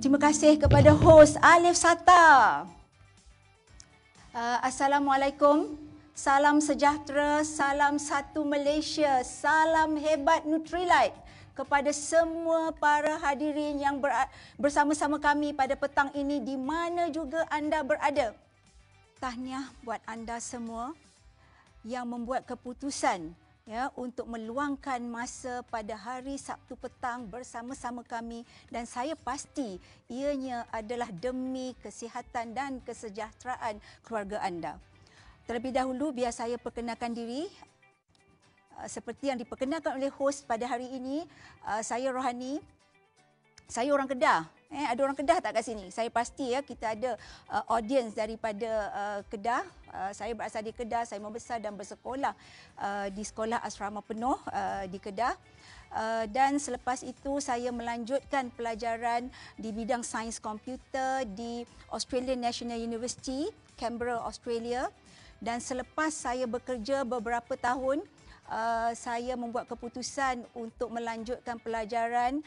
Terima kasih kepada hos Alif Sata. Assalamualaikum. Salam sejahtera, salam satu Malaysia, salam hebat Nutrilite kepada semua para hadirin yang bersama-sama kami pada petang ini di mana juga anda berada. Tahniah buat anda semua yang membuat keputusan untuk meluangkan masa pada hari Sabtu petang bersama-sama kami, dan saya pasti ianya adalah demi kesihatan dan kesejahteraan keluarga anda. Terlebih dahulu biar saya perkenalkan diri. Seperti yang diperkenalkan oleh hos pada hari ini, saya Rohani. Saya orang Kedah. Ada orang Kedah tak kat sini? Saya pasti kita ada audience daripada Kedah. Saya berasal di Kedah, saya membesar dan bersekolah di Sekolah Asrama Penuh di Kedah. Dan selepas itu saya melanjutkan pelajaran di bidang sains komputer di Australian National University, Canberra, Australia. Dan selepas saya bekerja beberapa tahun, saya membuat keputusan untuk melanjutkan pelajaran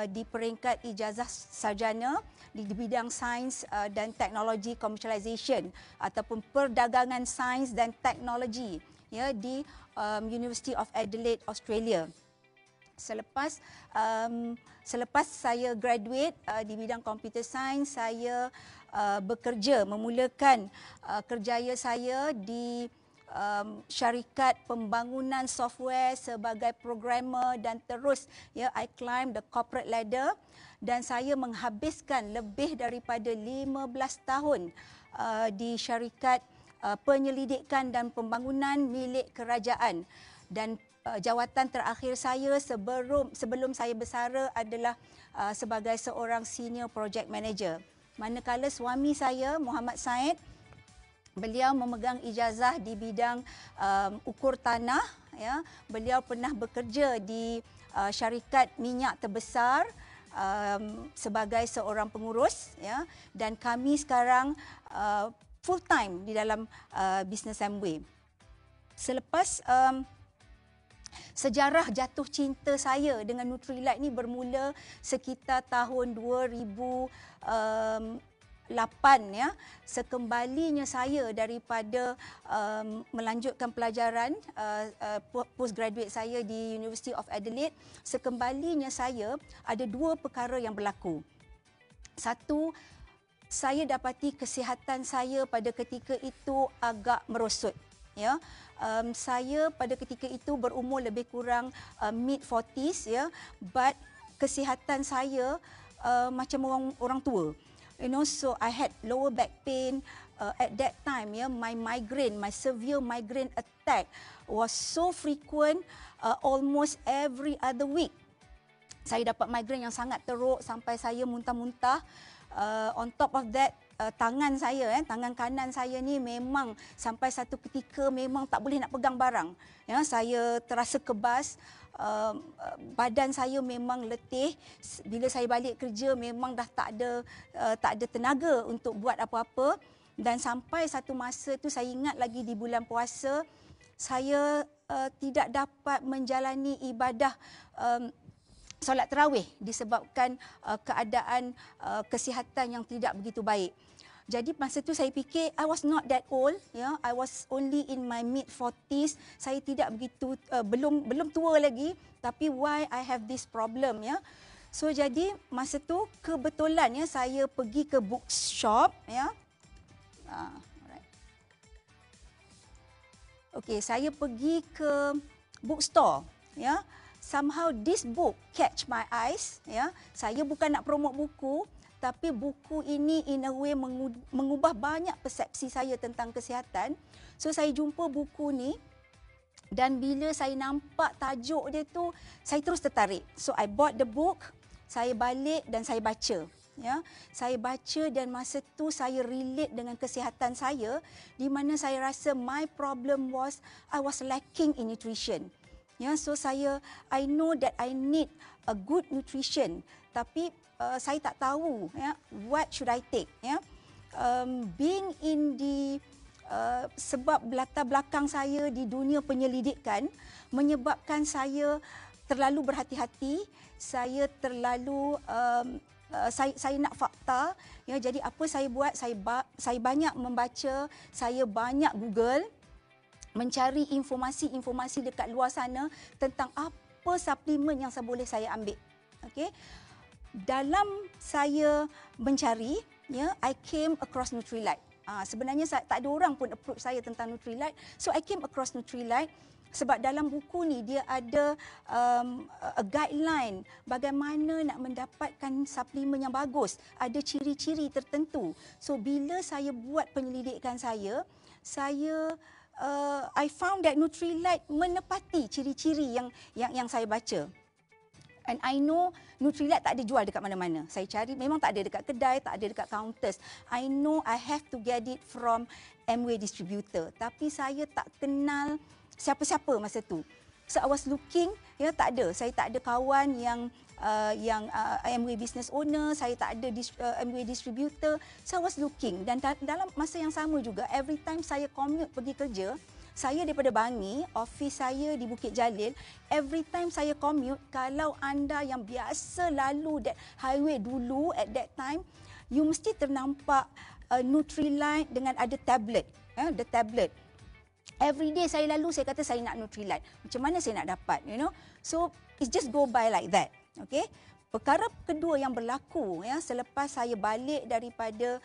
di peringkat ijazah sarjana di bidang sains dan teknologi commercialization ataupun perdagangan sains dan teknologi di University of Adelaide, Australia. Selepas saya graduate di bidang computer science, saya bekerja memulakan kerjaya saya di syarikat pembangunan software sebagai programmer, dan terus I climb the corporate ladder, dan saya menghabiskan lebih daripada 15 tahun di syarikat penyelidikan dan pembangunan milik kerajaan, dan jawatan terakhir saya sebelum saya bersara adalah sebagai seorang senior project manager. Manakala suami saya Muhammad Said, beliau memegang ijazah di bidang ukur tanah. Beliau pernah bekerja di syarikat minyak terbesar sebagai seorang pengurus. Dan kami sekarang full time di dalam Business Amway. Selepas sejarah jatuh cinta saya dengan Nutrilite ni bermula sekitar tahun 2008 sekembalinya saya daripada melanjutkan pelajaran postgraduate saya di University of Adelaide. Sekembalinya saya ada dua perkara yang berlaku. Satu, saya dapati kesihatan saya pada ketika itu agak merosot. Saya pada ketika itu berumur lebih kurang mid 40s, but kesihatan saya macam orang tua. So I had lower back pain at that time. My severe migraine attack was so frequent, almost every other week. Saya dapat migraine yang sangat teruk sampai saya muntah-muntah. On top of that, tangan kanan saya ni memang sampai satu ketika memang tak boleh nak pegang barang. Saya terasa kebas. Badan saya memang letih. Bila saya balik kerja memang dah tak ada tenaga untuk buat apa-apa. Dan sampai satu masa tu, saya ingat lagi di bulan puasa, saya tidak dapat menjalani ibadah solat tarawih disebabkan keadaan kesihatan yang tidak begitu baik. Jadi masa tu saya fikir I was not that old, I was only in my mid 40s. Saya tidak begitu belum tua lagi, tapi why I have this problem, So jadi masa tu kebetulan saya pergi ke bookshop, Okey, saya pergi ke bookstore, Somehow this book catch my eyes, Saya bukan nak promote buku, tapi buku ini in a way mengubah banyak persepsi saya tentang kesihatan. So saya jumpa buku ni, dan bila saya nampak tajuk dia tu, saya terus tertarik. So I bought the book, saya balik dan saya baca. Saya baca, dan masa tu saya relate dengan kesihatan saya, di mana saya rasa my problem was I was lacking in nutrition. So I know that I need a good nutrition, tapi saya tak tahu what should I take. Being in the sebab latar belakang saya di dunia penyelidikan menyebabkan saya terlalu berhati-hati, saya terlalu saya nak fakta, ya. Jadi apa saya buat, saya banyak membaca, saya banyak Google, mencari informasi-informasi dekat luar sana tentang apa suplemen yang boleh saya ambil. Okey. Dalam saya mencari, ya, I came across Nutrilite. Sebenarnya tak ada orang pun approach saya tentang Nutrilite. So I came across Nutrilite sebab dalam buku ni dia ada a guideline bagaimana nak mendapatkan suplemen yang bagus. Ada ciri-ciri tertentu. So bila saya buat penyelidikan saya I found that Nutrilite menepati ciri-ciri yang saya baca. And I know Nutrilite tak ada jual dekat mana-mana. Saya cari, memang tak ada dekat kedai, tak ada dekat counters. I know I have to get it from Amway distributor. Tapi saya tak kenal siapa-siapa masa tu. So I was looking, ya, tak ada. Saya tak ada kawan yang Amway business owner, saya tak ada Amway distributor. So I was looking, dan dalam masa yang sama juga, every time saya commute pergi kerja, saya daripada Bangi, office saya di Bukit Jalil, every time saya commute, kalau anda yang biasa lalu that highway dulu at that time, you mesti ternampak Nutrilite dengan ada tablet, the tablet. Every day saya lalu, saya kata saya nak Nutrilite. Macam mana saya nak dapat, you know? So it just go by like that. Okay? Perkara kedua yang berlaku, ya, selepas saya balik daripada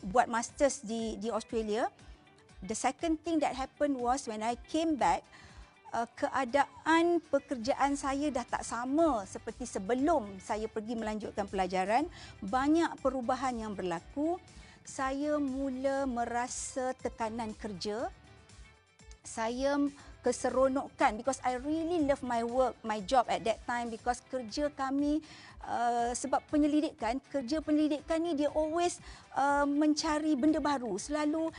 buat masters di Australia, the second thing that happened was when I came back, keadaan pekerjaan saya dah tak sama seperti sebelum saya pergi melanjutkan pelajaran. Banyak perubahan yang berlaku. Saya mula merasa tekanan kerja. Saya keseronokan because I really love my work, my job at that time, because kerja kami sebab kerja penyelidikan ni dia always mencari benda baru, selalu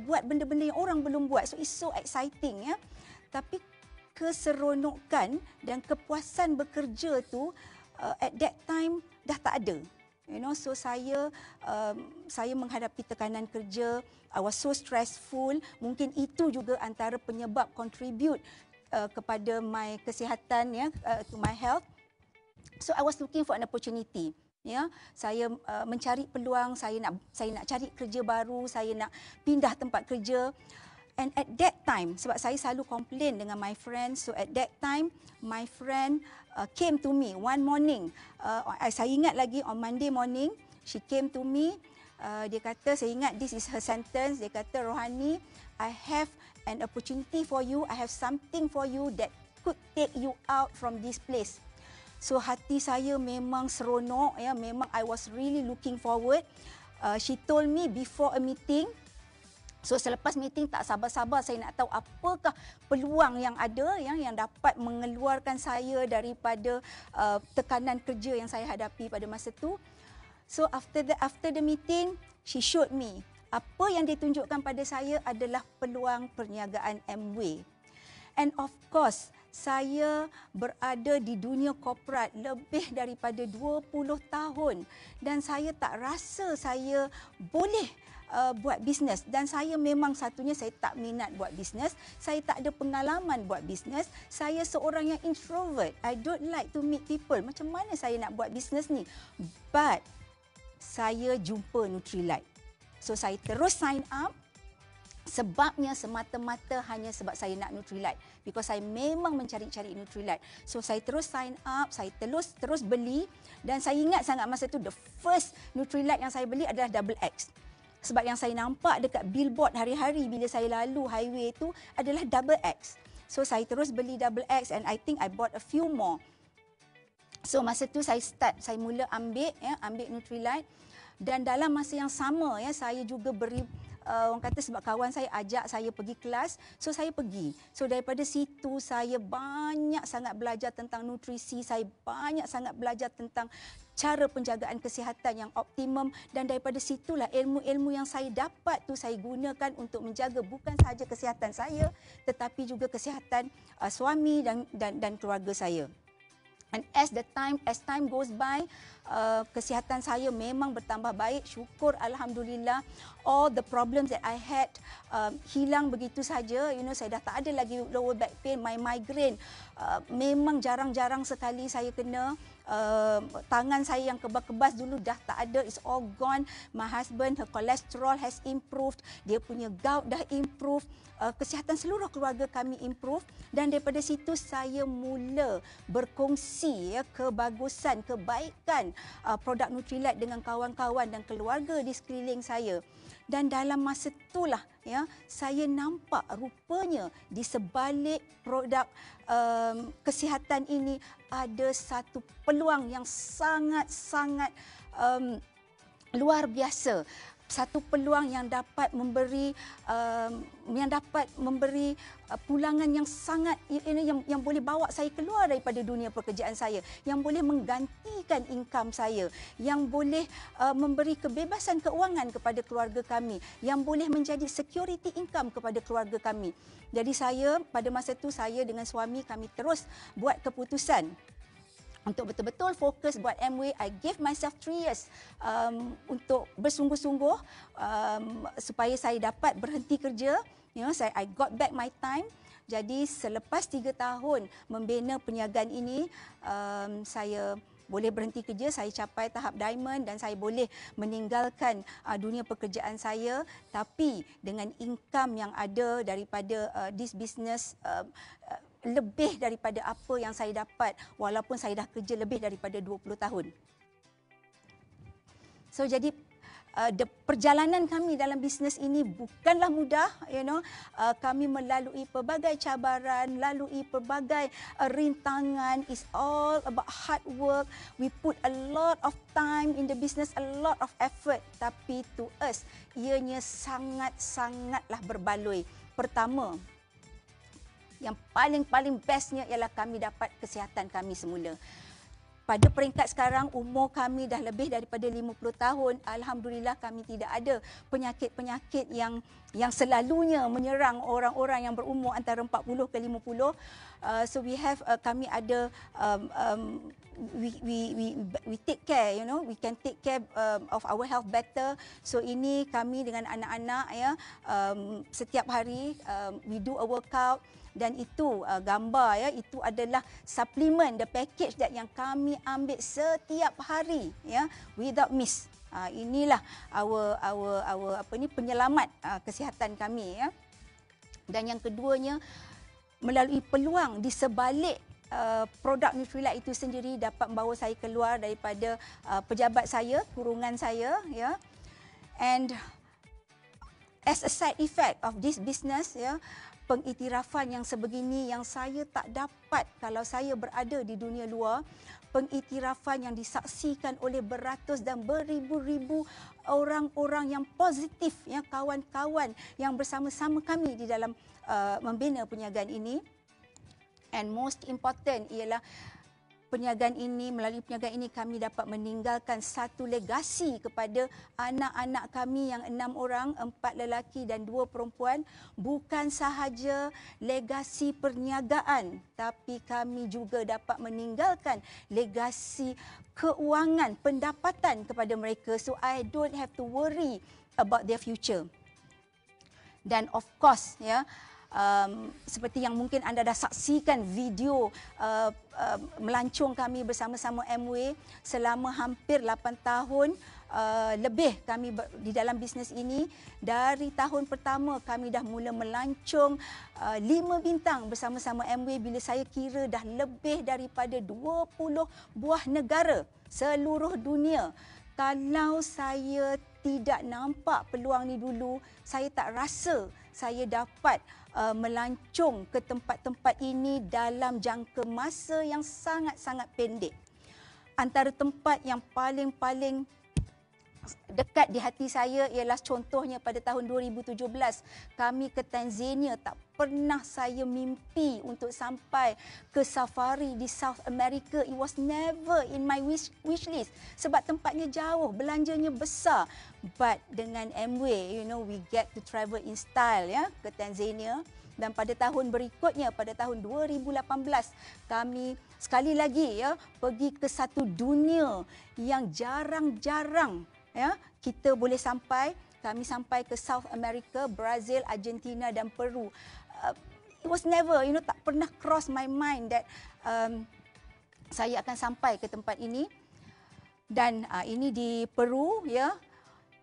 buat benda-benda yang orang belum buat. So it's so exciting, ya. Tapi keseronokan dan kepuasan bekerja tu at that time dah tak ada. You know, so saya menghadapi tekanan kerja. I was so stressful. Mungkin itu juga antara penyebab contribute kepada my kesihatan, ya, to my health. So I was looking for an opportunity. Ya, saya mencari peluang. Saya nak cari kerja baru. Saya nak pindah tempat kerja. And at that time, sebab saya selalu complain dengan my friends, so at that time, my friend came to me one morning. Saya ingat lagi, on Monday morning, she came to me. Dia kata, saya ingat this is her sentence. Dia kata, Rohani, I have an opportunity for you. I have something for you that could take you out from this place. So hati saya memang seronok, ya. Memang I was really looking forward. She told me before a meeting. So selepas meeting tak sabar-sabar saya nak tahu apakah peluang yang ada, yang dapat mengeluarkan saya daripada tekanan kerja yang saya hadapi pada masa tu. So after the meeting, she showed me apa yang ditunjukkan pada saya adalah peluang perniagaan Amway. And of course, saya berada di dunia korporat lebih daripada 20 tahun dan saya tak rasa saya boleh buat bisnes, dan saya memang satunya saya tak minat buat bisnes, saya tak ada pengalaman buat bisnes, saya seorang yang introvert, I don't like to meet people. Macam mana saya nak buat bisnes ni? But saya jumpa Nutrilite. So saya terus sign up. Sebabnya semata-mata hanya sebab saya nak Nutrilite, because saya memang mencari-cari Nutrilite. So saya terus sign up, saya terus beli, dan saya ingat sangat masa tu the first Nutrilite yang saya beli adalah Double X. Sebab yang saya nampak dekat billboard hari-hari bila saya lalu highway tu adalah Double X. So saya terus beli Double X, and I think I bought a few more. So masa tu saya mula ambil Nutrilite, dan dalam masa yang sama, ya, saya juga beri orang kata sebab kawan saya ajak saya pergi kelas, so saya pergi. So daripada situ saya banyak sangat belajar tentang nutrisi, saya banyak sangat belajar tentang cara penjagaan kesihatan yang optimum, dan daripada situlah ilmu-ilmu yang saya dapat tu saya gunakan untuk menjaga bukan sahaja kesihatan saya tetapi juga kesihatan suami dan keluarga saya. And as time goes by, kesihatan saya memang bertambah baik. Syukur alhamdulillah, all the problems that I had hilang begitu saja. Saya dah tak ada lagi lower back pain, my migraine. Memang jarang-jarang sekali saya kena. Tangan saya yang kebas-kebas dulu dah tak ada, it's all gone. My husband, her cholesterol has improved, dia punya gout dah improve. Kesihatan seluruh keluarga kami improve, dan daripada situ saya mula berkongsi kebagusan, kebaikan produk Nutrilite dengan kawan-kawan dan keluarga di sekeliling saya. Dan dalam masa itulah saya nampak rupanya di sebalik produk kesihatan ini ada satu peluang yang sangat-sangat luar biasa. Satu peluang yang dapat memberi pulangan yang sangat yang boleh bawa saya keluar daripada dunia pekerjaan saya, yang boleh menggantikan income saya, yang boleh memberi kebebasan keuangan kepada keluarga kami, yang boleh menjadi security income kepada keluarga kami. Jadi saya pada masa itu, saya dengan suami kami terus buat keputusan untuk betul-betul fokus buat Amway. I gave myself 3 years untuk bersungguh-sungguh supaya saya dapat berhenti kerja. I got back my time. Jadi selepas 3 tahun membina perniagaan ini, saya boleh berhenti kerja, saya capai tahap diamond dan saya boleh meninggalkan dunia pekerjaan saya, tapi dengan income yang ada daripada this business lebih daripada apa yang saya dapat walaupun saya dah kerja lebih daripada 20 tahun. So jadi perjalanan kami dalam bisnes ini bukanlah mudah, kami melalui pelbagai cabaran, lalui pelbagai rintangan. It's all about hard work. We put a lot of time in the business, a lot of effort, tapi to us ianya sangat-sangatlah berbaloi. Pertama, yang paling bestnya ialah kami dapat kesihatan kami semula. Pada peringkat sekarang, umur kami dah lebih daripada 50 tahun. Alhamdulillah kami tidak ada penyakit-penyakit yang selalunya menyerang orang-orang yang berumur antara 40 ke 50. So kami ada we take care, we can take care of our health better. So ini kami dengan anak-anak setiap hari we do a workout. Dan itu gambar, itu adalah suplemen, the package that yang kami ambil setiap hari, without miss. Inilah our penyelamat kesihatan kami, Dan yang keduanya, melalui peluang di sebalik produk Nutrilite itu sendiri dapat membawa saya keluar daripada pejabat saya, kurungan saya, And as a side effect of this business, pengiktirafan yang sebegini yang saya tak dapat kalau saya berada di dunia luar, pengiktirafan yang disaksikan oleh beratus dan beribu-ribu orang-orang yang positif, kawan-kawan yang bersama-sama kami di dalam membina perniagaan ini. And most important ialah melalui perniagaan ini kami dapat meninggalkan satu legasi kepada anak-anak kami yang 6 orang, 4 lelaki dan 2 perempuan. Bukan sahaja legasi perniagaan, tapi kami juga dapat meninggalkan legasi keuangan, pendapatan kepada mereka. So I don't have to worry about their future. Dan of course, seperti yang mungkin anda dah saksikan video melancong kami bersama-sama Amway selama hampir 8 tahun lebih kami di dalam bisnes ini. Dari tahun pertama kami dah mula melancong 5 bintang bersama-sama Amway. Bila saya kira dah lebih daripada 20 buah negara seluruh dunia. Kalau saya tidak nampak peluang ni dulu, saya tak rasa saya dapat melancong ke tempat-tempat ini dalam jangka masa yang sangat-sangat pendek. Antara tempat yang paling dekat di hati saya ialah contohnya pada tahun 2017 kami ke Tanzania. Tak pernah saya mimpi untuk sampai ke safari di South America. It was never in my wish list sebab tempatnya jauh, belanjanya besar. But dengan Amway, we get to travel in style ke Tanzania. dan pada tahun berikutnya pada tahun 2018 kami sekali lagi ya pergi ke satu dunia yang jarang-jarang ya kita boleh sampai. Kami sampai ke South America, Brazil, Argentina dan Peru. It was never, tak pernah cross my mind that saya akan sampai ke tempat ini. Dan ini di Peru, ya.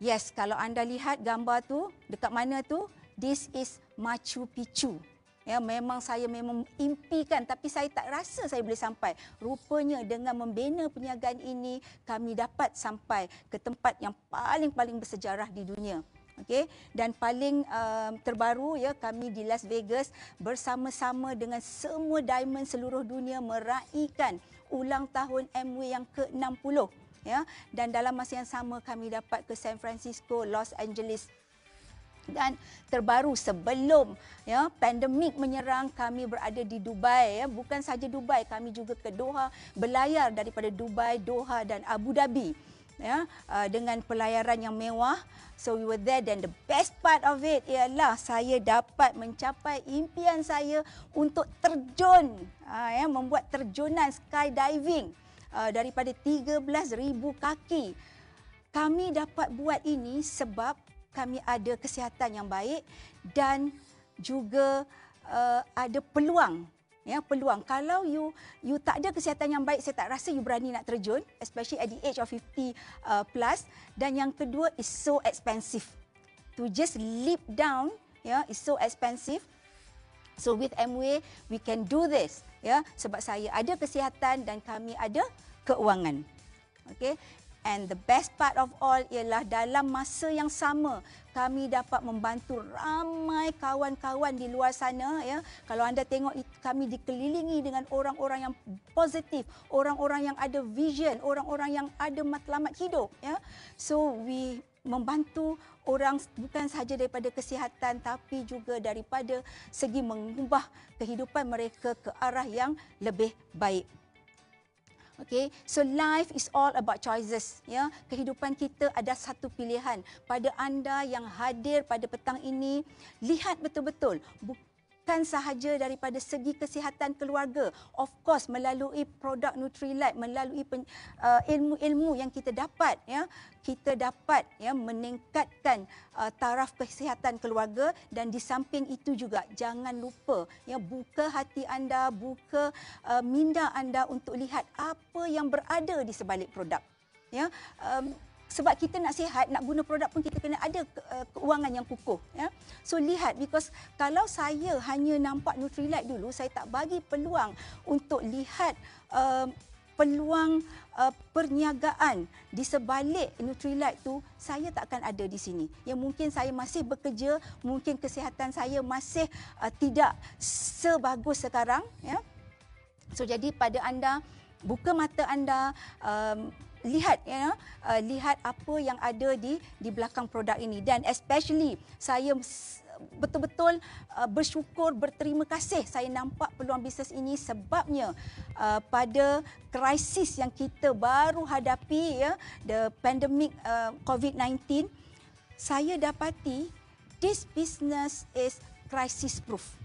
Yes, kalau anda lihat gambar tu, dekat mana tu? This is Machu Picchu. Ya, memang saya memang impikan tapi saya tak rasa saya boleh sampai. Rupanya dengan membina perniagaan ini kami dapat sampai ke tempat yang paling bersejarah di dunia. Okey, dan paling terbaru ya kami di Las Vegas bersama-sama dengan semua diamond seluruh dunia meraihkan ulang tahun Amway yang ke-60 ya, dan dalam masa yang sama kami dapat ke San Francisco, Los Angeles. Dan terbaru sebelum ya pandemik menyerang kami berada di Dubai ya, bukan saja Dubai, kami juga ke Doha, berlayar daripada Dubai, Doha dan Abu Dhabi ya, dengan pelayaran yang mewah. So we were there, dan the best part of it ialah saya dapat mencapai impian saya untuk terjun ya, membuat terjunan skydiving daripada 13,000 kaki. Kami dapat buat ini sebab kami ada kesihatan yang baik dan juga ada peluang. Ya, peluang. Kalau you tak ada kesihatan yang baik, saya tak rasa you berani nak terjun, especially at the age of 50 plus. Dan yang kedua, is so expensive. To just leap down, ya, is so expensive. So with Amway, we can do this. Ya, sebab saya ada kesihatan dan kami ada keuangan. Okay. And the best part of all ialah dalam masa yang sama kami dapat membantu ramai kawan-kawan di luar sana ya. Kalau anda tengok kami dikelilingi dengan orang-orang yang positif, orang-orang yang ada vision, orang-orang yang ada matlamat hidup ya. So we membantu orang bukan sahaja daripada kesihatan tapi juga daripada segi mengubah kehidupan mereka ke arah yang lebih baik. Okay, so life is all about choices. Ya, kehidupan kita ada satu pilihan. Pada anda yang hadir pada petang ini, lihat betul-betul. Bukan sahaja daripada segi kesihatan keluarga. Of course, melalui produk Nutrilite, melalui ilmu-ilmu yang kita dapat, ya, kita dapat ya meningkatkan taraf kesihatan keluarga. Dan di samping itu juga jangan lupa ya, buka hati anda, buka minda anda untuk lihat apa yang berada di sebalik produk. Ya, sebab kita nak sihat, nak guna produk pun kita kena ada keuangan yang kukuh. Ya. So lihat, because kalau saya hanya nampak Nutrilite dulu, saya tak bagi peluang untuk lihat peluang perniagaan di sebalik Nutrilite tu, saya tak akan ada di sini. Ya, mungkin saya masih bekerja, mungkin kesihatan saya masih tidak sebagus sekarang. Ya. So jadi pada anda, buka mata anda, lihat ya, lihat apa yang ada di belakang produk ini. Dan especially saya betul-betul bersyukur, berterima kasih saya nampak peluang bisnes ini sebabnya pada krisis yang kita baru hadapi ya, the pandemic COVID-19, saya dapati this business is crisis proof.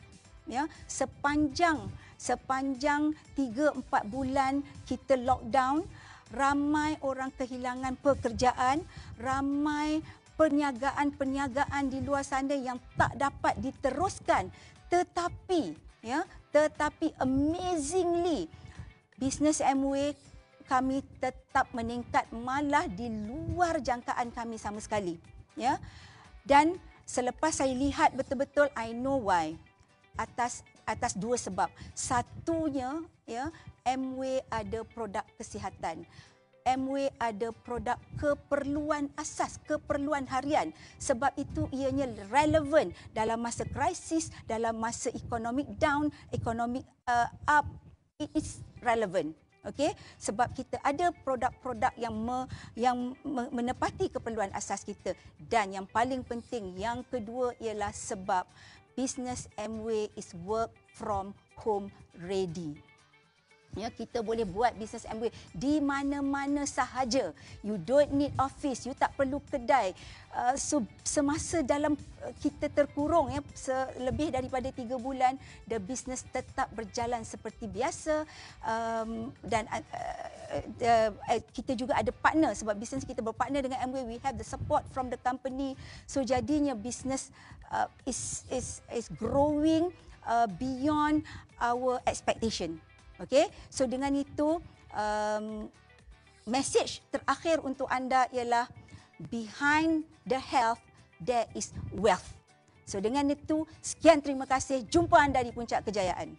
Ya, sepanjang 3-4 bulan kita lockdown, ramai orang kehilangan pekerjaan, ramai perniagaan-perniagaan di luar sana yang tak dapat diteruskan. Tetapi amazingly bisnes Amway kami tetap meningkat, malah di luar jangkaan kami sama sekali. Ya. Dan selepas saya lihat betul-betul, I know why. Atas dua sebab. Satunya ya, Amway ada produk kesihatan. Amway ada produk keperluan asas, keperluan harian. Sebab itu ianya relevan dalam masa krisis, dalam masa economic down, economic up. It is relevant. Okey, sebab kita ada produk-produk yang menepati keperluan asas kita. Dan yang paling penting, yang kedua ialah sebab business Amway is work from home ready. Ya, kita boleh buat bisnes Amway di mana-mana sahaja. You don't need office, you tak perlu kedai. So semasa dalam kita terkurung ya lebih daripada 3 bulan, the business tetap berjalan seperti biasa. Dan kita juga ada partner sebab bisnes kita berpartner dengan Amway. We have the support from the company. So jadinya bisnes is growing beyond our expectation. Okay, so dengan itu message terakhir untuk anda ialah behind the health there is wealth. So dengan itu sekian, terima kasih. Jumpa anda di Puncak Kejayaan.